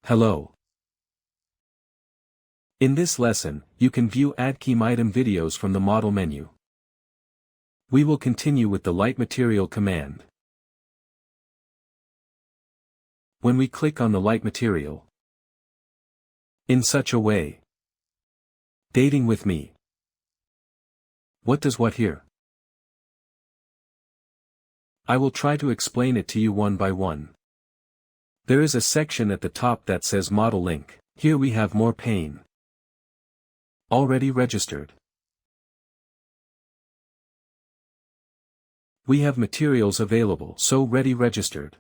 Hello. In this lesson, you can view Artcam item videos from the model menu. We will continue with the light material command. When we click on the light material, in such a way, dating with me. What does what here? I will try to explain it to you one by one. There is a section at the top that says model link. Here we have more pane. Already registered. We have materials available, so ready registered.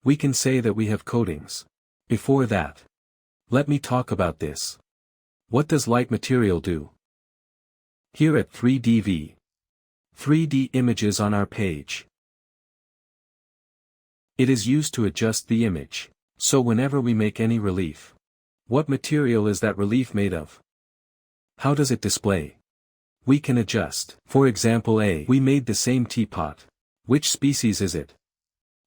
We can say that we have coatings. Before that, let me talk about this. What does light material do? Here at 3D 3D images on our page. It is used to adjust the image. So whenever we make any relief, what material is that relief made of? How does it display? We can adjust. For example, we made the same teapot. Which species is it?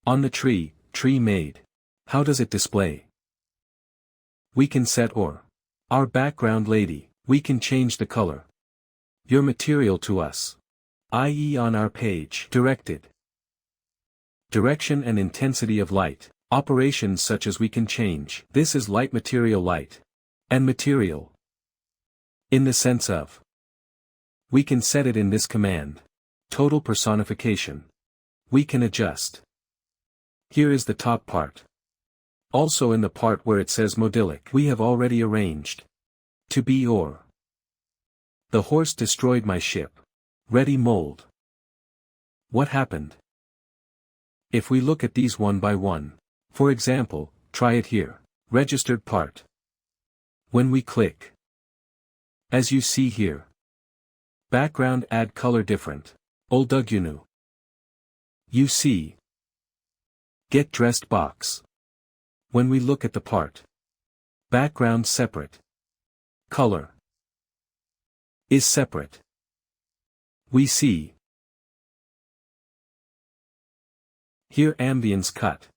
On the tree made. How does it display? We can set our background lady. We can change the color. Your material to us. i.e. on our page. Directed. Direction and intensity of light. Operations such as we can change. This is light material light. And material. In the sense of. We can set it in this command. Total personification. We can adjust. Here is the top part. Also in the part where it says modelic. We have already arranged. To be or. The horse destroyed my ship. Ready mold. What happened? If we look at these one by one. For example, try it here. Registered part. When we click. As you see here. Background add color different. Oldugunu. You see. Get dressed box. When we look at the part. Background separate. Color. Is separate. We see. Here ambience cut.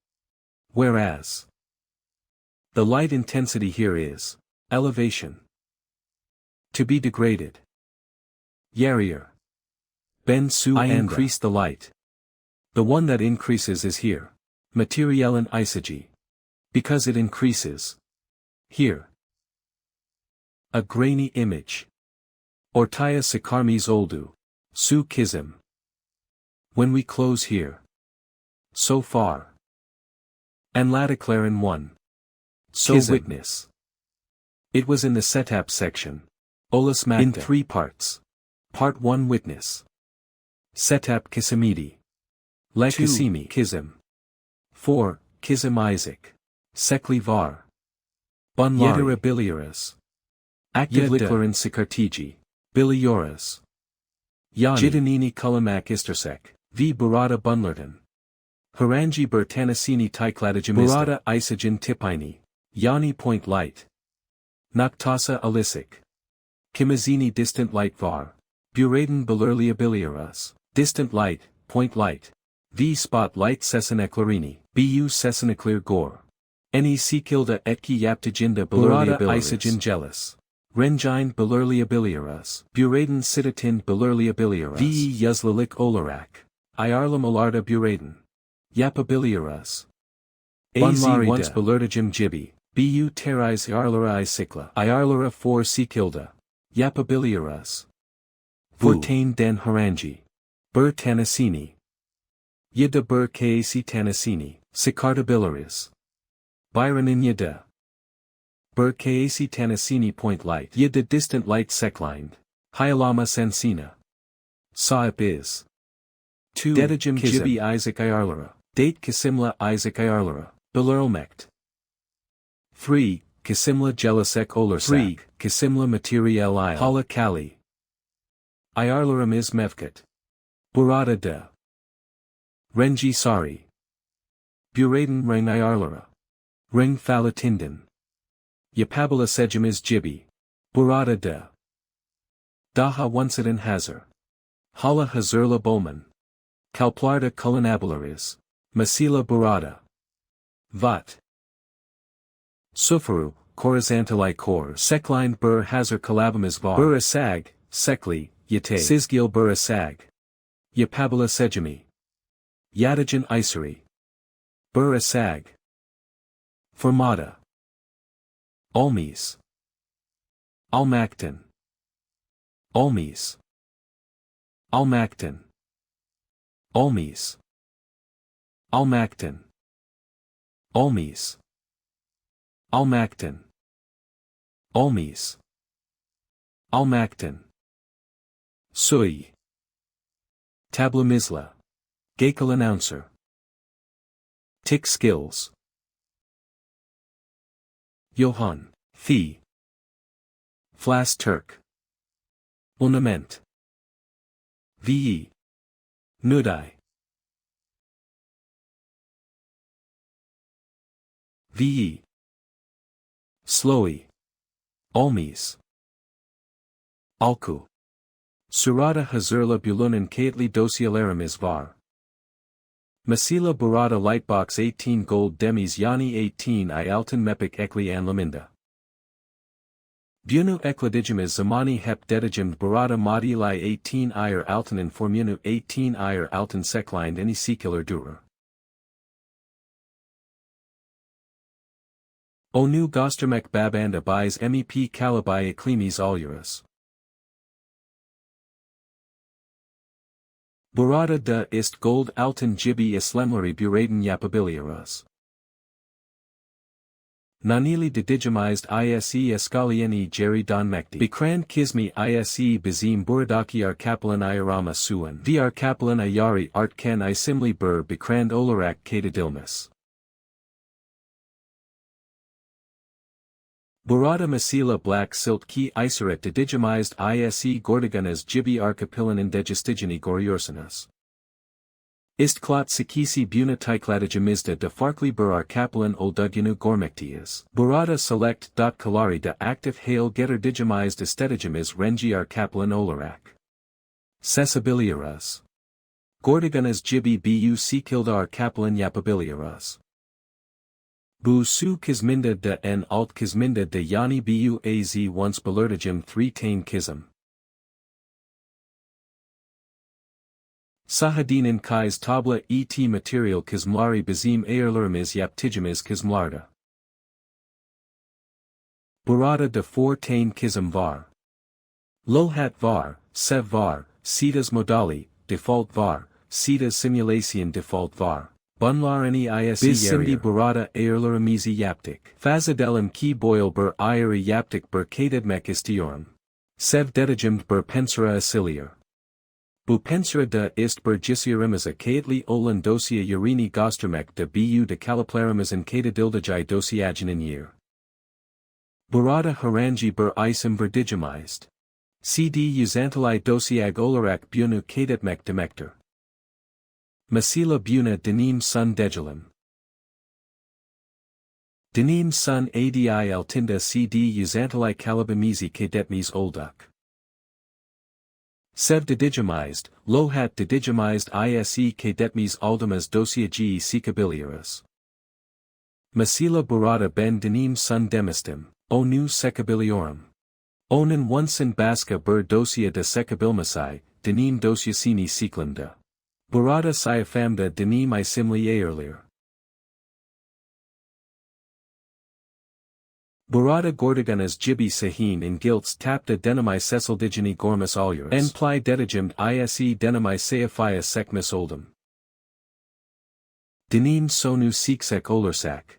Whereas. The light intensity here is. Elevation. To be degraded. Yarrier. Ben su I increase the light. The one that increases is here. Materialen isogy. Because it increases. Here. A grainy image. Ortaya sikarmis oldu. Su kizim. When we close here. So far. And ladiclaren 1. So Kizim. Witness. It was in the setup section. Olas Magda. In 3 parts. Part 1 Witness. Setup Kisimidi. Lekisimi Kizim. 4. Kizim Isaac. Sekli Var. Bunlari. Yedera Bilioras. Active Liklarin Sikartiji. Bilioras. Yani. Jidanini Kulamak Istersek. V. Barada Bunlerton. Haranji Bertanasini Tikladajimista. Barada Isogen Tipini. Yani Point Light. Naktasa Alisic. Kimazini Distant Light Var. Buraden Belurlia Bilioras. Distant Light, Point Light. V. Spot Light Sesaneclarini. Bu Sesaneclear Gore. Ne Sikilda Etki Yaptajinda Belurlia Isogen Jealous. Rengine Belurlia Bilioras. Buraden Citatin Belurlia Bilioras. V. Yuzlalik Olarak. Iarlam Olarda Buraden. Yapa Bilioras. Az once Belurdajim Jibi. Bu Terais Iarlara Isikla. Iarlara 4 Sikilda. Yapa Bilioras. Vortain Den Haranji. Bur Tanasini. Yida Bur Kac Tanasini. Sikarda Bilaris. Byronin Yida. Bur Kac Tanasini Point Light. Yida Distant Light Seklined. Hyalama Sansina. Saip is. 2. Dedajim Jibi Isaac Iarlara. Date Kisimla Isaac Iarlara. Bilurlmekt. 3. Kisimla Jelasek Olersak. 3. Kisimla Material Il. Hala Kali. Iarlaram is Mevkat. Burada de. Renji Sari. Buraden Ring Iarlara. Ring Falatindan. Yapabala Sejim is Jibi. Burada de. Daha Onsadan Hazar. Hala Hazurla Bowman. Kalplarda Kulanabularis. Masila Burada. Vat. Sufaru, Corizantali Cor, Sekline Bur Hazar Kalabamis Var, Bur Asag, Sekli, Yate, Sizgil Bur Asag. Yapabala Sejami. Yadajan Isari. Bur Asag. Formata. Olmis. Almaktan. Olmis. Almaktan. Olmis. Almaktan. Olmis. Almaktan. Olmis. Almaktan. Sui. Tabla Misla. Gakel Announcer. Tick Skills. Johann. Thi. Flas Turk. Ornament. VE. Nudai. VE. Slowy. Olmis. Alku. Surata Hazurla Bulunin Kaitli Dosialaram Isvar. Masila Burata Lightbox 18 Gold Demis Yani 18 I Altan Mepik Ekli An Laminda. Bunu Ekladigimis Zamani Hep Dedigimed Burata Madilai 18 Iyer Altanin Formunu 18 Iyer Altan Seklind Any Secular Durer. Onu Gostermek Babanda Buys MEP Kalabai Eklimis Aluras. Burada da ist Gold Altan Jibi Islemleri Buraden Yapabiliaras. Nanili Didigimized ISE Escalieni Jerry Don Mekti. Bekran Kizmi ISE Bizim Buradaki Arkapalan Iarama Suan. V Arkapalan Ayari Artcan Isimli Bur Bekrand Olarak Katadilmas. Burada Masila Black Silt Ki Iseret Didigimized ISE Gordiganas Jibi Arkapilan and Degistigeni Goriorsanas. Istklot Sikisi Buna Tikladijimizda de Farkli Bur Arkapalan Olduginu Gormektias. Burada Select. Kalari de Active Hail Getter Digimized Estetigimis Renji Arkapalan Olarak. Sesabiliaras. Gordiganas Jibi Bu Sikilda Arkapalan Yapabiliaras. Bu su Kizminda de en alt Kizminda de Yani Bu Az once Belertigim 3 Tain Kizm. Sahadinin Kais Tabla et Material Kizmlari Bizim Ayerlurimiz Yaptigimis Kizmlarda. Burada de 4 Tain Kizm Var. Lohat Var, Sev Var, Cetas Modali, Default Var, Cetas Simulation Default Var. Bunlarani ISE Biz Simdi Burada Ayerlurimizi Yaptik. Fazadelim Ki Boil Bur Ayeri Yaptik Bur Kadedmek Istiorum. Sev Dedigimed Bur Pensera Asilier. Bu pensera de ist bur gisiarimiza kaitli olan dosia urini gostermek de bu de caliplarimizan katadildajai dosiagenin year. Burada haranji bur isim verdigimized. CD uzantali dosiag olarak bunu kadetmek demektir. Masila buna denim sun degilim. Denim sun adi altinda CD uzantali calabamizi kadetmis olduk. Sev didigimized, lohat didigimized ISE kadetmis aldamas dosia ge secabiliaras. Masila burada ben denim sun demistim, onu secabiliorum. Onen onsen baska bur dosia de secabilmasai, denim dosiasini seclimda. Burada siafamda denim isimli aerlir. Burada Gordiganas Jibi Sahin in Gilts Tapta Denami Cecildigini Gormas Aluras. En pli dedigimed ISE denami Seafia Sekmis Oldum. Denim Sonu Siksek Olursak.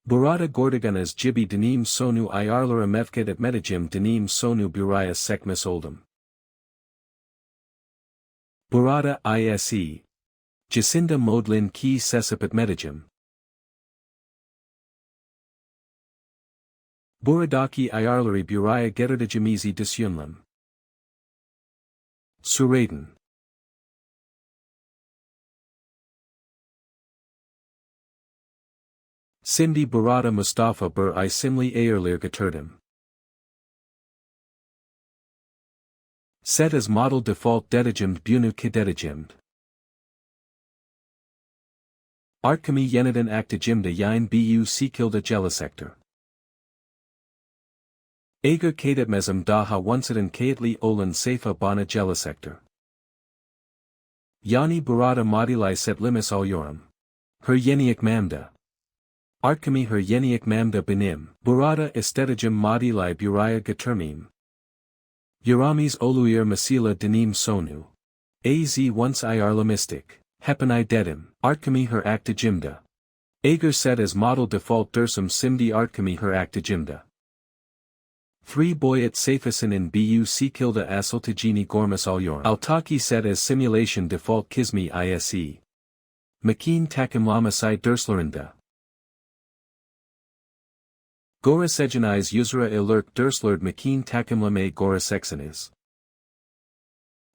Burada Gordiganas Jibi Denim Sonu Iarlura Mevket at Medigim Denim Sonu Buraya Sekmis Oldum. Burada ISE. Jacinda Modlin Ki Sesapet Medigim. Buradaki Iarlari Buraya Gerardajimizi Disyunlam. Suraden. Sindi Burada Mustafa Bur Isimli Airlir Gaturdim. Set as model default dedigimed bunu kidedigimed. Artcam yeniden actajimda yine bu sikilda gelecektir. Agar kaydetmezim daha onsadan kayıtlı olan sayfa bana gelecektir. Yani burada madilay setlimis alıyorum. Her yenilik mamda. Artcam her yenilik mamda benim. Burada istedicim madilay buraya getirmeyim. Yaramis oluyor mesela denim sonu. Az once ayarlamistik. Hepini dedim. Artcam her actajimda. Agar set as model default dersum simdi Artcam her actajimda. 3 boyat sayfasın in bu sikilda asıltagini gormas alıyorum. Altaki set as simulation default kizmi ise. Makin takimlamasay derslerinde. Goresegeniz usera ilert derslerd makin takimlame goresekseniz.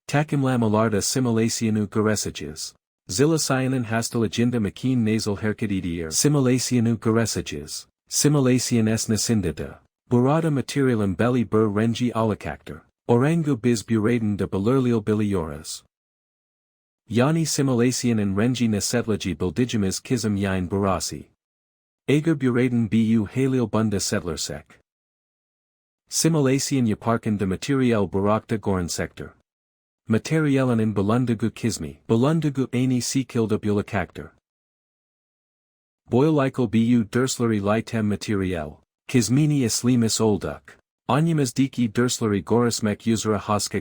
Takimlamalarda simulasyonu goresages. Zilasayanan hastalagenda makin nasal hareketidir. Simulasyonu goresages. Simulation esnasindada. Burada materialin belli bir rengi alakaktır. Orangu biz buradan de belirlil biliyoruz. Yani simulasyonun rengi nesetlagi bildigimiz kizim yine burası. Agar buradan bu halil bunda setlersek. Simulation yaparken de material burakta goran sektor. Materialinin bulundugu kizmi. Bulundugu ani sikilda bulakaktır. Boylikal bu dersleri litem material. Kizmini islimis olduk. Anyamizdeki dersleri goresmek usera haska